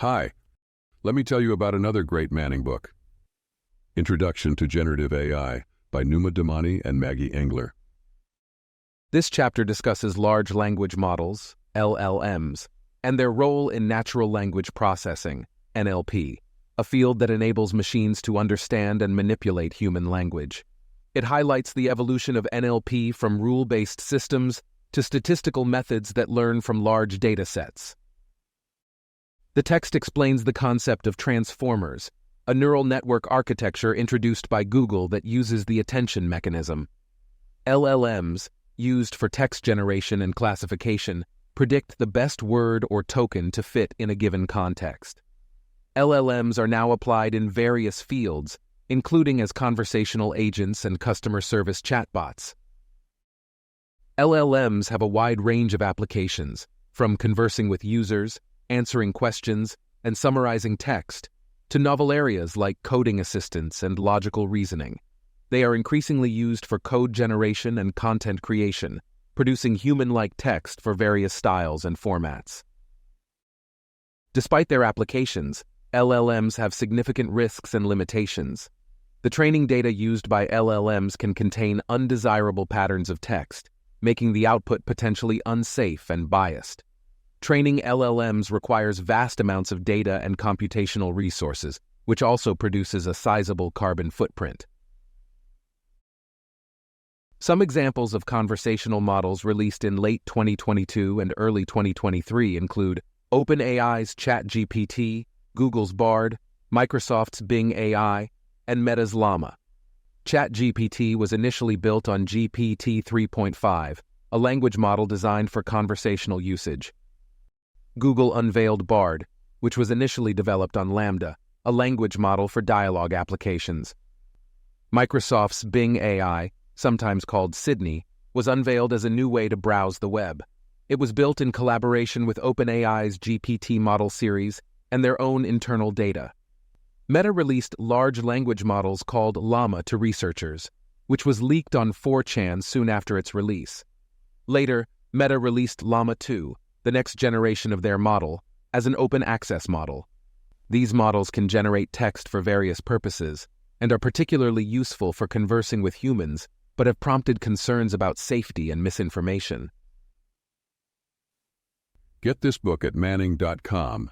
Hi, let me tell you about another great Manning book, Introduction to Generative AI by Numa, Dhamani, and Maggie Engler. This chapter discusses large language models, LLMs, and their role in natural language processing, NLP, a field that enables machines to understand and manipulate human language. It highlights the evolution of NLP from rule-based systems to statistical methods that learn from large data sets. The text explains the concept of transformers, a neural network architecture introduced by Google that uses the attention mechanism. LLMs, used for text generation and classification, predict the best word or token to fit in a given context. LLMs are now applied in various fields, including as conversational agents and customer service chatbots. LLMs have a wide range of applications, from conversing with users, answering questions, and summarizing text, to novel areas like coding assistance and logical reasoning. They are increasingly used for code generation and content creation, producing human-like text for various styles and formats. Despite their applications, LLMs have significant risks and limitations. The training data used by LLMs can contain undesirable patterns of text, making the output potentially unsafe and biased. Training LLMs requires vast amounts of data and computational resources, which also produces a sizable carbon footprint. Some examples of conversational models released in late 2022 and early 2023 include OpenAI's ChatGPT, Google's Bard, Microsoft's Bing AI, and Meta's Llama. ChatGPT was initially built on GPT 3.5, a language model designed for conversational usage. Google unveiled Bard, which was initially developed on Lambda, a language model for dialogue applications. Microsoft's Bing AI, sometimes called Sydney, was unveiled as a new way to browse the web. It was built in collaboration with OpenAI's GPT model series and their own internal data. Meta released large language models called Llama to researchers, which was leaked on 4chan soon after its release. Later, Meta released Llama 2, the next generation of their model, as an open access model. These models can generate text for various purposes and are particularly useful for conversing with humans, but have prompted concerns about safety and misinformation. Get this book at Manning.com